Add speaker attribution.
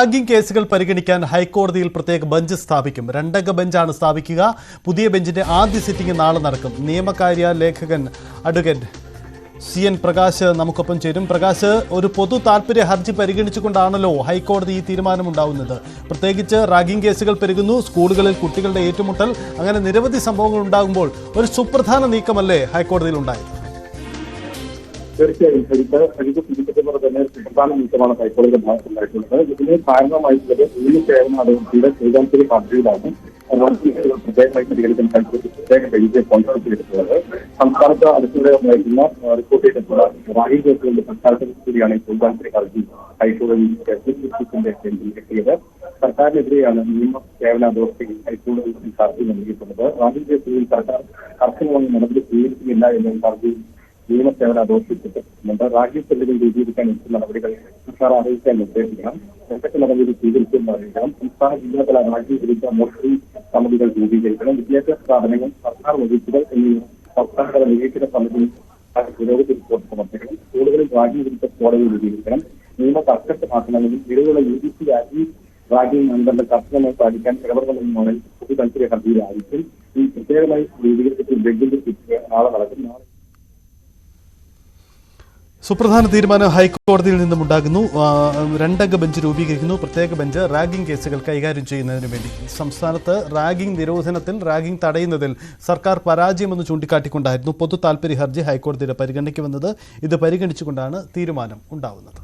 Speaker 1: Ragging കേസുകൾ പരിഗണിക്കാൻ ഹൈക്കോടതിയിൽ പ്രത്യേക ബെഞ്ച് സ്ഥാപിക്കും. 2 അംഗ ബെഞ്ചാണ് സ്ഥാപിക്കുക. പുതിയ ബെഞ്ചിന്റെ ആദ്യ സിറ്റിംഗ് നാളെ നടക്കും. നിയമകാര്യ ലേഖകൻ അഡ്വക്കേറ്റ് CN പ്രകാശ് നമുക്കൊപ്പം ചേരും. പ്രകാശ്, ഒരു പൊതു താൽപര്യ ഹർജി പരിഗണിച്ചുകൊണ്ടാണല്ലോ ഹൈക്കോടതി ഈ തീരുമാനമുണ്ടാവുന്നത്. പ്രത്യേകിച്ച് റാഗിംഗ് കേസുകൾ പെരുകുന്നു, സ്കൂളുകളിൽ കുട്ടികളുടെ ഏറ്റുമുട്ടൽ, അങ്ങനെ നിരവധി സംഭവങ്ങൾ ഉണ്ടാകുമ്പോൾ ഒരു സുപ്രധാന നീക്കമല്ലേ ഹൈക്കോടതിയിൽ ഉണ്ടായത്?
Speaker 2: തീർച്ചയായും സൂചിപ്പിച്ചതുപോലെ തന്നെ സുപ്രധാന നീക്കമാണ് ഹൈക്കോടതിയുടെ ഭാഗത്തുണ്ടായിട്ടുള്ളത്. ഇതിന് കാരണമായിട്ടുള്ളത് സേവന അതോറിറ്റിയുടെ ശ്രീകാന്തിരി പദ്ധതിയിലാണ് പ്രത്യേകമായി പരിഗണിക്കാൻ ഹൈക്കോടതി പ്രത്യേക ബെഞ്ച് കോൺഫറൻസ് ചെയ്തിട്ടുള്ളത്. സംസ്ഥാനത്ത് അടുത്തിടെ ഉണ്ടായിരുന്ന റിപ്പോർട്ട് ചെയ്തിട്ടുള്ള റാഗിംഗ് കേസുകളുടെ പശ്ചാത്തലത്തിൽ കൂടിയാണ് ശ്രീകാന്തിരി ഹർജി ഹൈക്കോടതി ബെഞ്ചിൽ എത്തിയത്. സർക്കാരിനെതിരെയാണ് നിയമ സേവന അതോറിറ്റി ഹൈക്കോടതി ഹർജി നൽകിയിട്ടുള്ളത്. റാഗിംഗ് കേസുകളിൽ സർക്കാർ കർശനമായി നടപടി സ്വീകരിക്കുന്നില്ല എന്ന ഹർജി നിയമസേവന അതോറിറ്റിക്കുന്നുണ്ട്. റാഗിംഗ് സെല്ലുകൾ രൂപീകരിക്കാൻ എടുക്കുന്ന നടപടികൾ സർക്കാർ അറിയിക്കാൻ നിർദ്ദേശിക്കണം. എന്തൊക്കെ നടപടി സ്വീകരിക്കുമെന്ന് അറിയിക്കണം. സംസ്ഥാന ജില്ലാതല റാഗിംഗ് വിരുദ്ധ മോണിറ്ററിംഗ് സമിതികൾ രൂപീകരിക്കണം. വിദ്യാഭ്യാസ സ്ഥാപനങ്ങൾ, സർക്കാർ വകുപ്പുകൾ എന്നിവ സംസ്ഥാനതല നിരീക്ഷണ സമിതി പുരോഗതി റിപ്പോർട്ട് സമർപ്പിക്കണം. സ്കൂളുകളിൽ റാഗിംഗ് വിരുദ്ധ കോടതി രൂപീകരിക്കണം. നിയമ കർക്കശമാക്കണമെന്നും വീടുകളുടെ UGC റാഗിംഗ് മാനദണ്ഡം കർശനമായി പാലിക്കാൻ ഇടപെടണമെന്നാണ് പൊതു താൽപര്യ ഹർജിയിൽ ആവശ്യം. ഈ പ്രത്യേകമായി രൂപീകരിച്ചിട്ട് ബെഞ്ചിന്റെ സിറ്റിംഗ് നാളെ നടക്കും.
Speaker 1: സുപ്രധാന തീരുമാനം ഹൈക്കോടതിയിൽ നിന്നും ഉണ്ടാകുന്നു. 2 അംഗ ബെഞ്ച് രൂപീകരിക്കുന്നു. പ്രത്യേക ബെഞ്ച് റാഗിംഗ് കേസുകൾ കൈകാര്യം ചെയ്യുന്നതിന് വേണ്ടി. സംസ്ഥാനത്ത് റാഗിംഗ് നിരോധനത്തിൽ, റാഗിംഗ് തടയുന്നതിൽ സർക്കാർ പരാജയമെന്ന് ചൂണ്ടിക്കാട്ടിക്കൊണ്ടായിരുന്നു പൊതു താൽപര്യ ഹർജി ഹൈക്കോടതിയുടെ പരിഗണിക്കുമെന്നത്. ഇത് പരിഗണിച്ചുകൊണ്ടാണ് തീരുമാനം ഉണ്ടാവുന്നത്.